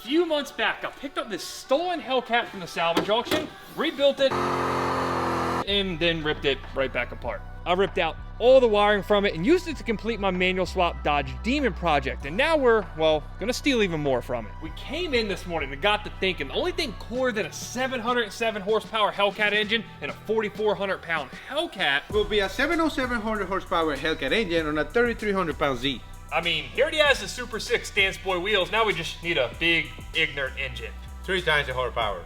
few months back, I picked up this stolen Hellcat from the salvage auction, rebuilt it, and then ripped it right back apart. I ripped out all the wiring from it and used it to complete my manual swap Dodge Demon project. And now we're, well, gonna steal even more from it. We came in this morning and got to thinking, the only thing cooler than a 707 horsepower Hellcat engine and a 4,400 pound Hellcat will be a 707 horsepower Hellcat engine on a 3,300 pound Z. I mean, he already has the Super 6 Dance Boy wheels. Now we just need a big, ignorant engine. 3 times the horsepower.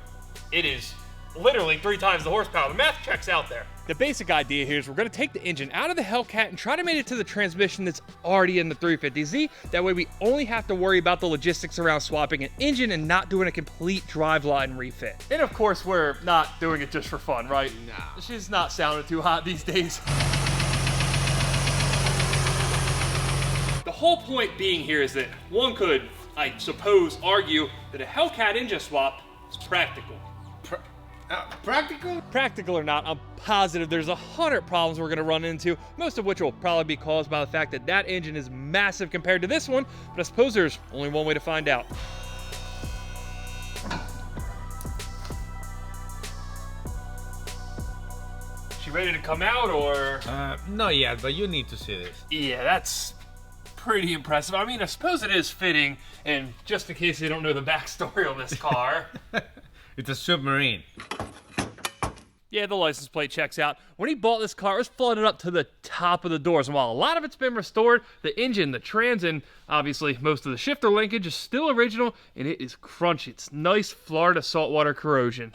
It is literally 3 times the horsepower. The math checks out there. The basic idea here is we're going to take the engine out of the Hellcat and try to make it to the transmission that's already in the 350Z. That way we only have to worry about the logistics around swapping an engine and not doing a complete driveline refit. And of course, we're not doing it just for fun, right? No. She's not sounding too hot these days. The whole point being here is that one could, I suppose, argue that a Hellcat engine swap is practical. Practical? Practical or not, I'm positive there's 100 problems we're gonna run into, most of which will probably be caused by the fact that that engine is massive compared to this one, but I suppose there's only one way to find out. She ready to come out, or? Not yet, but you need to see this. Yeah, that's pretty impressive. I mean, I suppose it is fitting, and just in case you don't know the backstory on this car. It's a submarine. Yeah, the license plate checks out. When he bought this car, it was flooded up to the top of the doors. And while a lot of it's been restored, the engine, the trans, and obviously most of the shifter linkage is still original, and it is crunchy. It's nice Florida saltwater corrosion.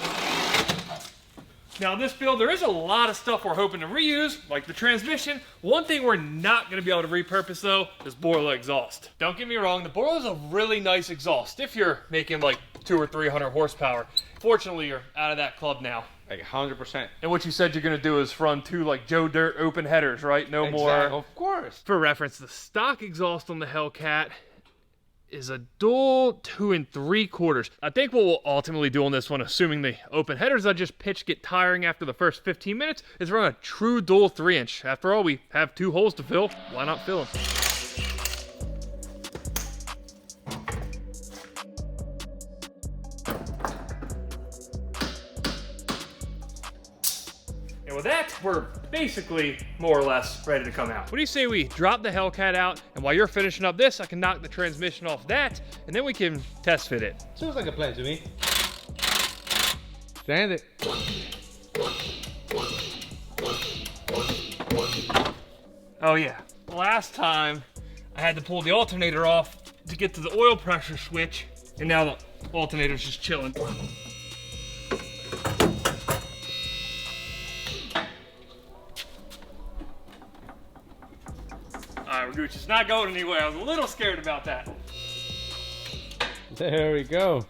Now in this build, there is a lot of stuff we're hoping to reuse, like the transmission. One thing we're not gonna be able to repurpose though, is Borla exhaust. Don't get me wrong, the Borla is a really nice exhaust if you're making like 200 or 300 horsepower. Fortunately, you're out of that club now. Like 100%. And what you said you're gonna do is run 2 like Joe Dirt open headers, right? No more. Of course. For reference, the stock exhaust on the Hellcat is a dual 2 3/4. I think what we'll ultimately do on this one, assuming the open headers I just pitched get tiring after the first 15 minutes, is run a true dual 3-inch. After all, we have 2 holes to fill. Why not fill them? And with that, we're basically more or less ready to come out. What do you say we drop the Hellcat out, and while you're finishing up this, I can knock the transmission off that, and then we can test fit it. Sounds like a plan to me. Stand it. Oh yeah, last time I had to pull the alternator off to get to the oil pressure switch, and now the alternator's just chilling. Alright, we're Gucci's not going anywhere. I was a little scared about that. There we go.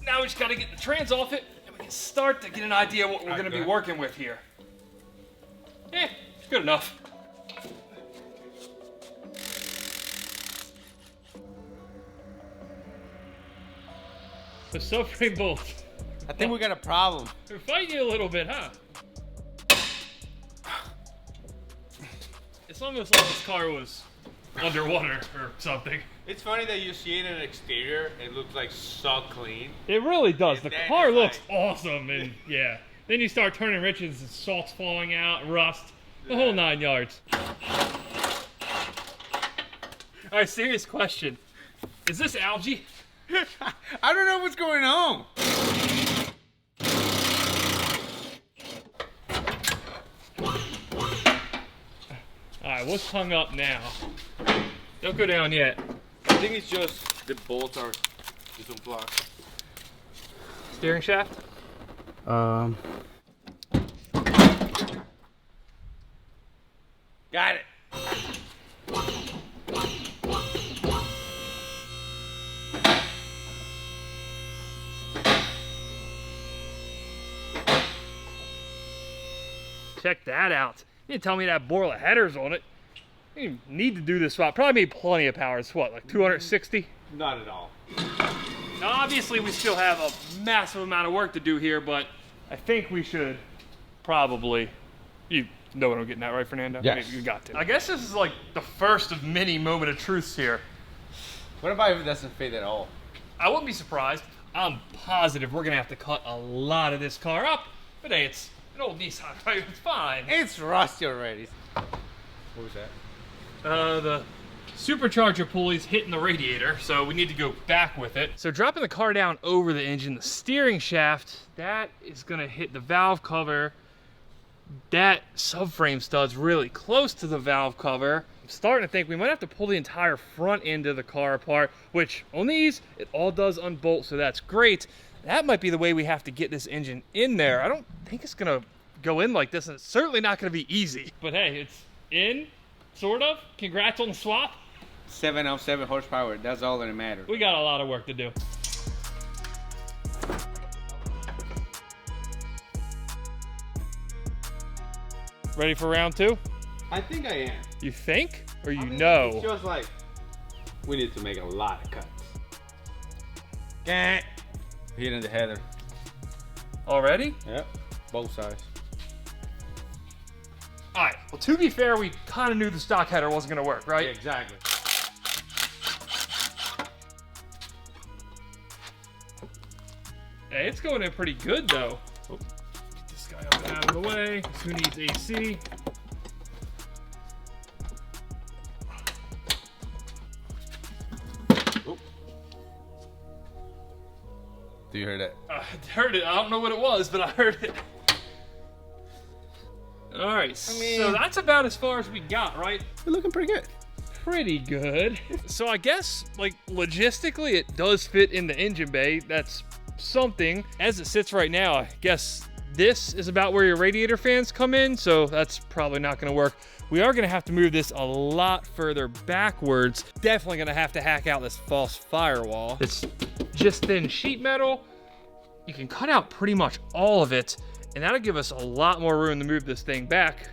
Now we just gotta get the trans off it, and we can start to get an idea what we're gonna be working with here. Eh, good enough. The subframe bolts. I think we got a problem. They're fighting you a little bit, huh? It's almost like this car was underwater or something. It's funny that you see it in the exterior, it looks like so clean. It really does. And the then car it's looks like- awesome, and yeah. Then you start turning wrenches and salt's falling out, rust, the whole 9 yards. All right, serious question. Is this algae? I don't know what's going on. All right, what's hung up now? Don't go down yet. I think it's just the bolts are just unplugged. Steering shaft? Got it. Check that out. You didn't tell me that Borla headers on it. You didn't need to do this swap. Probably made plenty of power. It's what, like 260? Not at all. Now, obviously, we still have a massive amount of work to do here, but I think we should probably. You know what I'm getting at, right, Fernando? Yes. You got to. I guess this is like the first of many moment of truths here. What about if it doesn't fit at all? I wouldn't be surprised. I'm positive we're gonna have to cut a lot of this car up. But hey, it's an old Nissan, right? It's fine. It's rusty already. What was that? The supercharger pulley's hitting the radiator, so we need to go back with it. So dropping the car down over the engine, the steering shaft, that is gonna hit the valve cover. That subframe stud's really close to the valve cover. I'm starting to think we might have to pull the entire front end of the car apart, which on these, it all does unbolt, so that's great. That might be the way we have to get this engine in there. I don't think it's gonna go in like this, and it's certainly not gonna be easy. But hey, it's in, sort of. Congrats on the swap. 707 horsepower, that's all that matters. We got a lot of work to do. Ready for round two? I think I am. You think? Or you know? It feels like we need to make a lot of cuts. Hit in the header. Already? Yep, both sides. All right, well, to be fair, we kind of knew the stock header wasn't gonna work, right? Yeah, exactly. Hey, it's going in pretty good, though. Oh, get this guy up and out of the way. Who needs AC? Oh. Do you hear that? I heard it. I don't know what it was, but I heard it. All right, so that's about as far as we got, right? We're looking pretty good. Pretty good. So I guess, like, logistically, it does fit in the engine bay. That's something. As it sits right now, I guess this is about where your radiator fans come in, so that's probably not gonna work. We are gonna have to move this a lot further backwards. Definitely gonna have to hack out this false firewall. It's just thin sheet metal. You can cut out pretty much all of it, and that'll give us a lot more room to move this thing back.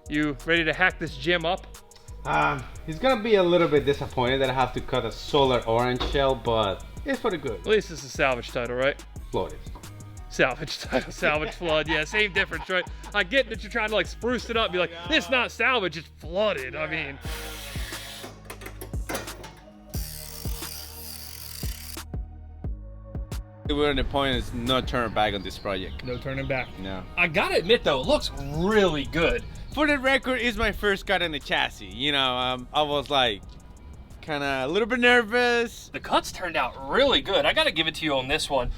You ready to hack this gem up? He's gonna be a little bit disappointed that I have to cut a solar orange shell, but it's pretty good. At least it's a salvage title, right? Floated. Salvage title, salvage flood. Yeah, same difference, right? I get that you're trying to like spruce it up, be like, it's not salvage, it's flooded. I mean, We're at the point is no turning back on this project. no turning back. No. I gotta admit though, it looks really good. For the record, it's my first cut in the chassis. You know, I was like, kind of a little bit nervous. The cuts turned out really good. I gotta give it to you on this one.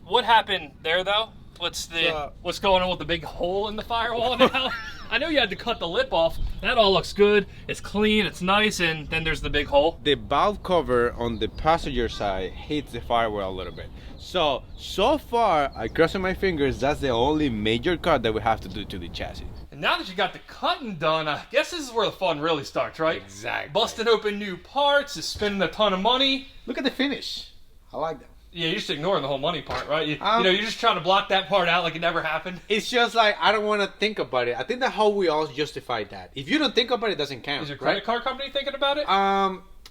What happened there though? What's going on with the big hole in the firewall now? I know you had to cut the lip off. That all looks good. It's clean, it's nice, and then there's the big hole. The valve cover on the passenger side hits the firewall a little bit. So far, I crossing my fingers, that's the only major cut that we have to do to the chassis. And now that you got the cutting done, I guess this is where the fun really starts, right? Exactly. Busting open new parts, is spending a ton of money. Look at the finish. I like that. Yeah, you're just ignoring the whole money part, right? You know, you're just trying to block that part out like it never happened. It's just like, I don't want to think about it. I think that's how we all justify that. If you don't think about it, it doesn't count. Is your credit card company thinking about it?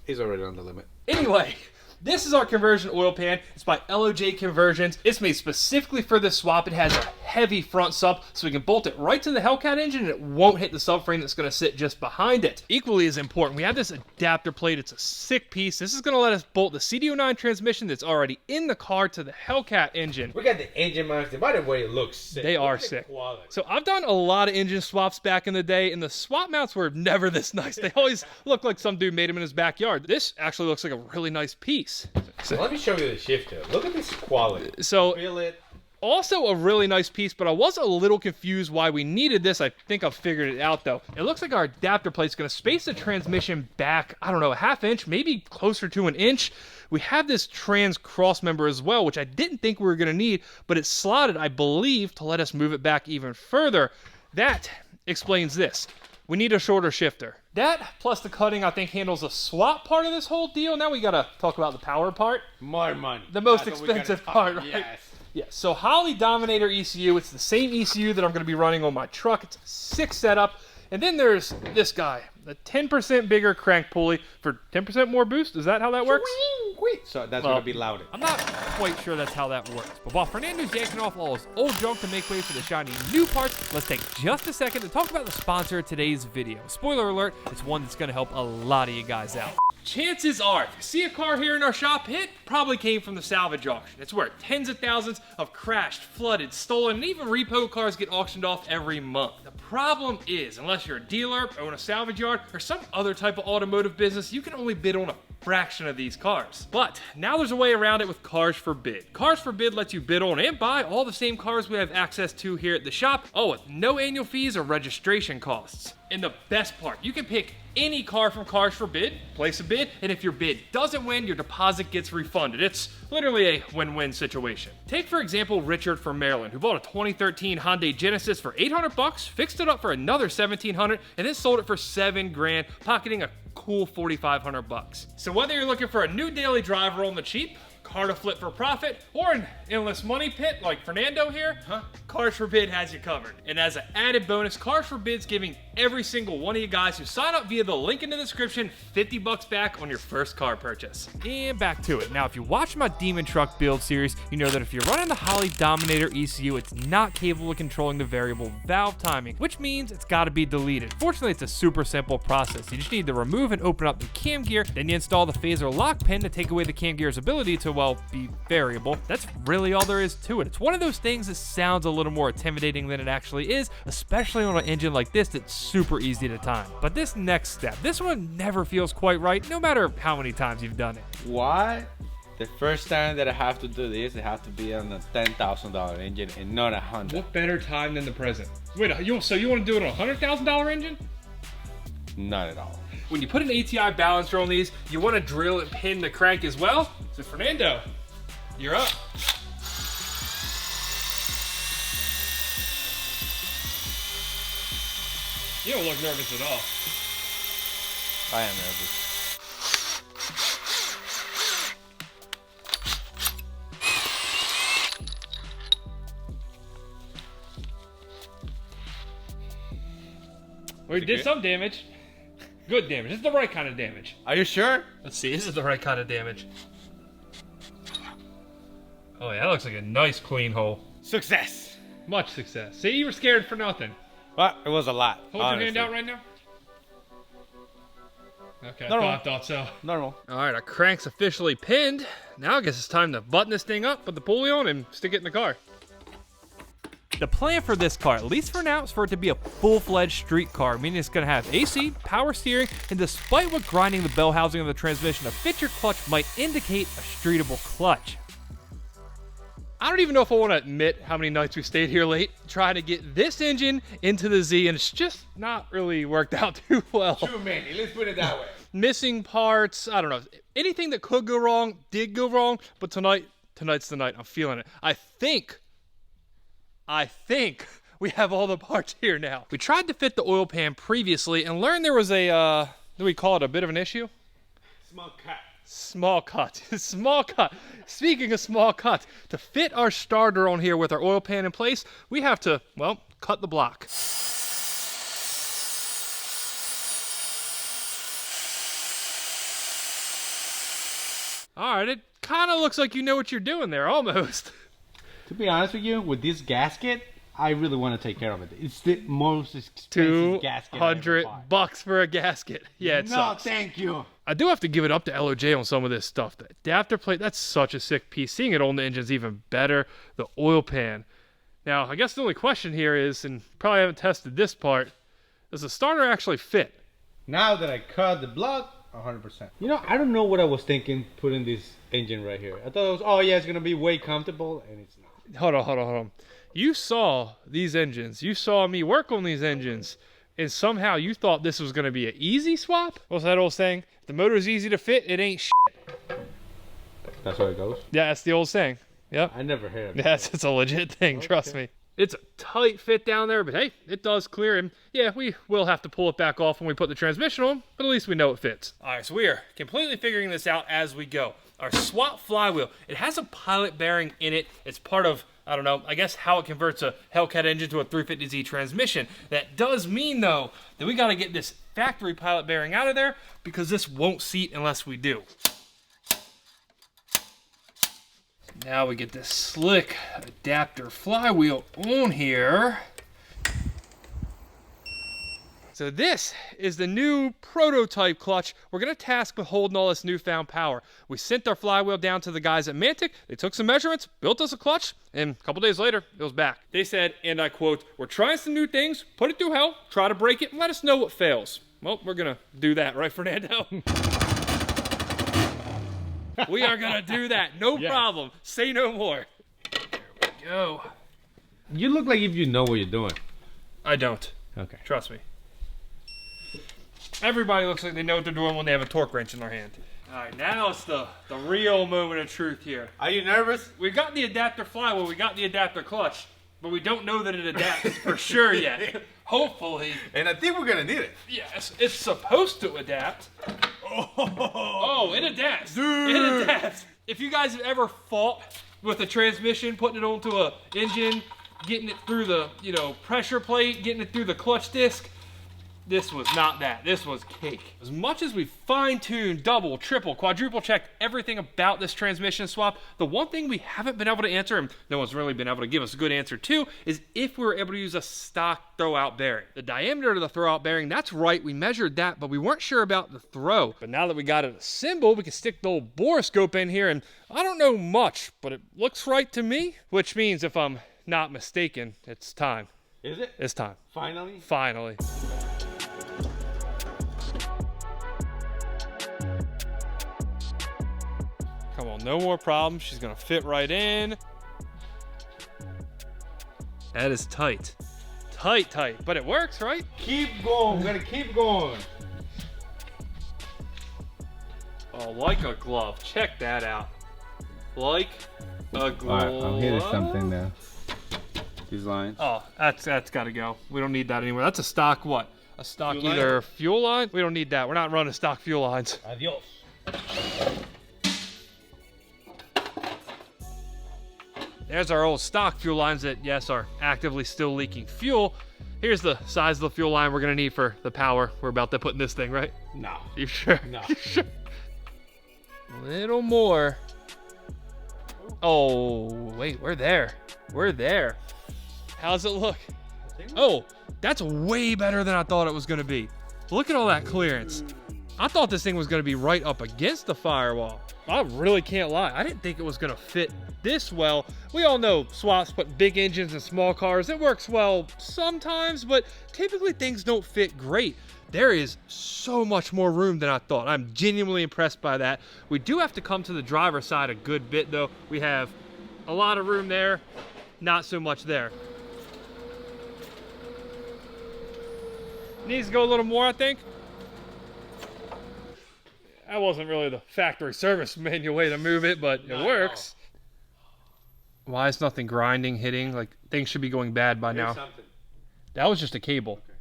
It's already on the limit. Anyway, this is our conversion oil pan. It's by LOJ Conversions. It's made specifically for this swap. It has a heavy front sub, so we can bolt it right to the Hellcat engine and it won't hit the subframe that's going to sit just behind it. Equally as important, we have this adapter plate. It's a sick piece. This is going to let us bolt the CD09 transmission that's already in the car to the Hellcat engine. We got the engine mounts. By the way, it looks sick. They are sick. So I've done a lot of engine swaps back in the day, and the swap mounts were never this nice. They always look like some dude made them in his backyard. This actually looks like a really nice piece. So let me show you the shifter. Look at this quality. So Feel it. also a really nice piece, but I was a little confused why we needed this. I think I've figured it out though. It looks like our adapter plate's gonna space the transmission back, I don't know, a half inch, maybe closer to an inch. We have this trans cross member as well, which I didn't think we were gonna need, but it's slotted, I believe, to let us move it back even further. That explains this. We need a shorter shifter. That, plus the cutting, I think, handles the swap part of this whole deal. Now we gotta talk about the power part. More money. The most expensive part, right? Yes. Yeah, so Holley Dominator ECU. It's the same ECU that I'm gonna be running on my truck. It's a sick setup. And then there's this guy, the 10% bigger crank pulley for 10% more boost. Is that how that works? So that's gonna be louder. I'm not quite sure that's how that works. But while Fernando's yanking off all his old junk to make way for the shiny new parts, let's take just a second to talk about the sponsor of today's video. Spoiler alert, it's one that's gonna help a lot of you guys out. Chances are, if you see a car here in our shop, it probably came from the salvage auction. It's where tens of thousands of crashed, flooded, stolen, and even repo cars get auctioned off every month. The problem is, unless you're a dealer, own a salvage yard, or some other type of automotive business, you can only bid on a fraction of these cars. But now there's a way around it with Cars for Bid. Cars for Bid lets you bid on and buy all the same cars we have access to here at the shop, all with no annual fees or registration costs. And the best part, you can pick any car from Cars for Bid, place a bid, and if your bid doesn't win, your deposit gets refunded. It's literally a win-win situation. Take, for example, Richard from Maryland, who bought a 2013 Hyundai Genesis for $800, fixed it up for another $1,700, and then sold it for $7 grand, pocketing a cool $4,500. So whether you're looking for a new daily driver on the cheap, car to flip for profit, or an endless money pit like Fernando here, Cars for Bid has you covered. And as an added bonus, Cars for Bid's giving every single one of you guys who sign up via the link in the description $50 back on your first car purchase. And back to it. Now, if you watch my Demon Truck build series, you know that if you're running the Holley Dominator ECU, it's not capable of controlling the variable valve timing, which means it's got to be deleted. Fortunately, it's a super simple process. You just need to remove and open up the cam gear, then you install the phaser lock pin to take away the cam gear's ability to, well, be variable. That's really all there is to it. It's one of those things that sounds a little more intimidating than it actually is, especially on an engine like this that's super easy to time. But this next step, this one never feels quite right, no matter how many times you've done it. Why? The first time that I have to do this, it has to be on a $10,000 engine and not a $100,000. What better time than the present? Wait, so you want to do it on a $100,000 engine? Not at all. When you put an ATI balancer on these, you want to drill and pin the crank as well. So Fernando, you're up. You don't look nervous at all. I am nervous. We did some damage. Good damage. This is the right kind of damage. Are you sure? Let's see. This is the right kind of damage. Oh yeah, that looks like a nice clean hole. Success. Much success. See, you were scared for nothing. Well, it was a lot. Hold honestly. your hand out right now. Okay, Normal. I thought so. Normal. All right, our crank's officially pinned. Now I guess it's time to button this thing up, put the pulley on, and stick it in the car. The plan for this car, at least for now, is for it to be a full-fledged street car, meaning it's going to have AC, power steering, and despite what grinding the bell housing of the transmission, a fixture clutch might indicate a streetable clutch. I don't even know if I want to admit how many nights we stayed here late trying to get this engine into the Z, and it's just not really worked out too well. Too many, let's put it that way. Missing parts, I don't know. Anything that could go wrong did go wrong, but tonight's the night. I'm feeling it. I think we have all the parts here now. We tried to fit the oil pan previously and learned there was a, do we call it a bit of an issue? Small cut. Small cut. Small cut. Speaking of small cuts, to fit our starter on here with our oil pan in place, we have to, well, cut the block. All right, it kind of looks like you know what you're doing there, almost. To be honest with you, with this gasket, I really want to take care of it. It's the most expensive gasket I ever bought. $200 for a gasket. Yeah, it sucks. No, thank you. I do have to give it up to LOJ on some of this stuff. The adapter plate, that's such a sick piece. Seeing it on the engine's even better. The oil pan. Now, I guess the only question here is, and probably haven't tested this part, does the starter actually fit? Now that I cut the block, 100%. You know, I don't know what I was thinking putting this engine right here. I thought it was, oh yeah, it's going to be way comfortable, and it's not. Hold on. You saw these engines. You saw me work on these engines. And somehow you thought this was going to be an easy swap? What's that old saying? If the motor's easy to fit, it ain't shit. That's how it goes? Yeah, that's the old saying. Yep. I never heard of it. Yes, it's a legit thing, okay. Trust me. It's a tight fit down there, but hey, it does clear. And yeah, we will have to pull it back off when we put the transmission on, but at least we know it fits. All right, so we are completely figuring this out as we go. Our swap flywheel, it has a pilot bearing in it. It's part of, I don't know, I guess how it converts a Hellcat engine to a 350Z transmission. That does mean, though, that we got to get this factory pilot bearing out of there because this won't seat unless we do. Now we get this slick adapter flywheel on here. So this is the new prototype clutch we're going to task with holding all this newfound power. We sent our flywheel down to the guys at Mantic. They took some measurements, built us a clutch, and a couple days later, it was back. They said, and I quote, "We're trying some new things, put it through hell, try to break it, and let us know what fails." Well, we're going to do that, right, Fernando? We are going to do that. No problem. Say no more. There we go. You look like if you know what you're doing. I don't. Okay. Trust me. Everybody looks like they know what they're doing when they have a torque wrench in their hand. All right, now it's the real moment of truth here. Are you nervous? We got the adapter flywheel, we got the adapter clutch, but we don't know that it adapts for sure yet. Hopefully. And I think we're gonna need it. Yes, it's supposed to adapt. Oh, it adapts. Dude. It adapts. If you guys have ever fought with a transmission, putting it onto a engine, getting it through the, pressure plate, getting it through the clutch disc, this was not that. This was cake. As much as we fine-tuned, double, triple, quadruple checked everything about this transmission swap, the one thing we haven't been able to answer, and no one's really been able to give us a good answer to, is if we were able to use a stock throwout bearing. The diameter of the throwout bearing, that's right, we measured that, but we weren't sure about the throw. But now that we got it assembled, we can stick the old borescope in here, and I don't know much, but it looks right to me, which means if I'm not mistaken, it's time. Is it? It's time. Finally? Finally. Come on, no more problems. She's gonna fit right in. That is tight. Tight, but it works, right? Keep going, we're gonna keep going. Oh, like a glove. Check that out. Like a glove. Alright, I'm hitting something now. These lines. Oh, that's gotta go. We don't need that anymore. That's a stock what? A stock Fuel either line? fuel line? We don't need that. We're not running stock fuel lines. Adios. There's our old stock fuel lines that, yes, are actively still leaking fuel. Here's the size of the fuel line we're gonna need for the power we're about to put in this thing, right? No. You sure? No. You sure? A little more. Oh, wait, we're there. We're there. How's it look? Oh, that's way better than I thought it was gonna be. Look at all that clearance. I thought this thing was gonna be right up against the firewall. I really can't lie. I didn't think it was gonna fit this well. We all know swaps put big engines in small cars. It works well sometimes, but typically things don't fit great. There is so much more room than I thought. I'm genuinely impressed by that. We do have to come to the driver's side a good bit though. We have a lot of room there, not so much there. Needs to go a little more, I think. That wasn't really the factory service manual way to move it, but it works. Why is nothing grinding, hitting? Like, things should be going bad by now. Something. That was just a cable. Okay.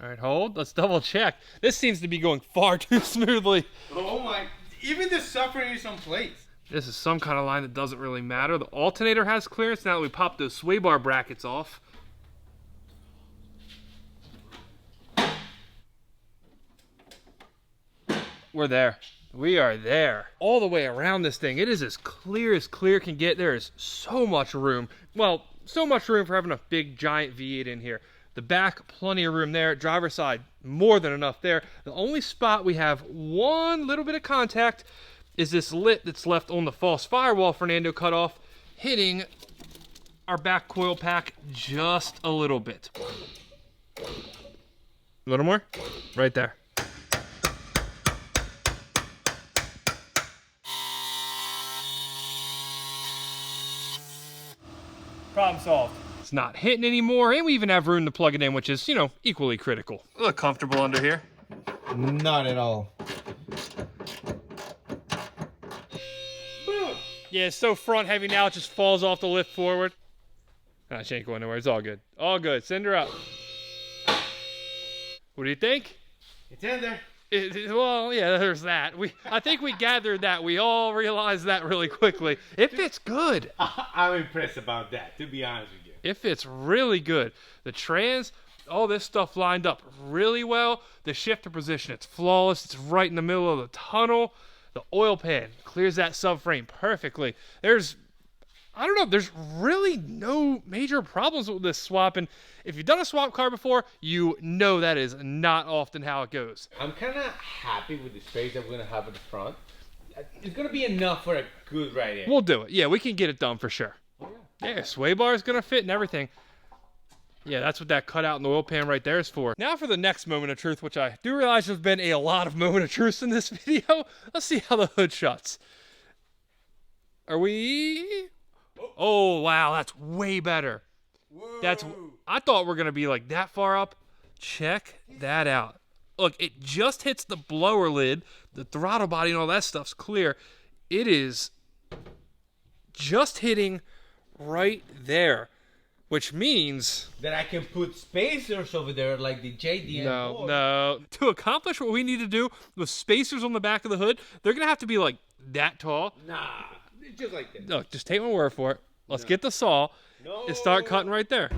All right, hold. Let's double check. This seems to be going far too smoothly. Oh my, even the suffering is on place. This is some kind of line that doesn't really matter. The alternator has clearance now that we popped those sway bar brackets off. We're there. We are there. All the way around this thing. It is as clear can get. There is so much room. Well, so much room for having a big giant V8 in here. The back, plenty of room there. Driver's side, more than enough there. The only spot we have one little bit of contact is this lip that's left on the false firewall Fernando cut off, hitting our back coil pack just a little bit. A little more? Right there. Problem solved. It's not hitting anymore, and we even have room to plug it in, which is, equally critical. A little comfortable under here. Not at all. Yeah, it's so front heavy now, it just falls off the lift forward. Nah, she ain't going nowhere. It's all good. All good. Send her up. What do you think? It's in there. Well, yeah, there's that. I think we gathered that. We all realized that really quickly. It fits good. I'm impressed about that, to be honest with you. It fits really good. The trans, all this stuff lined up really well. The shifter position, it's flawless. It's right in the middle of the tunnel. The oil pan clears that subframe perfectly. There's I don't know. There's really no major problems with this swap. And if you've done a swap car before, you know that is not often how it goes. I'm kind of happy with the space that we're going to have at the front. It's going to be enough for a good ride in. We'll do it. Yeah, we can get it done for sure. Yeah, sway bar is going to fit and everything. Yeah, that's what that cutout in the oil pan right there is for. Now for the next moment of truth, which I do realize there's been a lot of moment of truth in this video. Let's see how the hood shuts. Are we... Oh, wow, that's way better. Whoa. I thought we're going to be like that far up. Check that out. Look, it just hits the blower lid. The throttle body and all that stuff's clear. It is just hitting right there, which means... that I can put spacers over there like the JDM. No. To accomplish what we need to do with spacers on the back of the hood, they're going to have to be like that tall. Nah. Just like this. Look, just take my word for it. Let's get the saw and start cutting right there.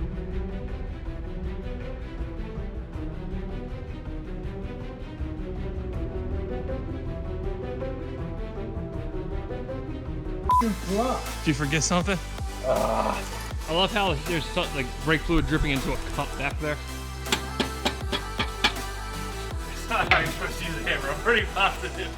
Did you forget something? I love how there's something like brake fluid dripping into a cup back there. It's not how you're supposed to use the hammer, I'm pretty positive.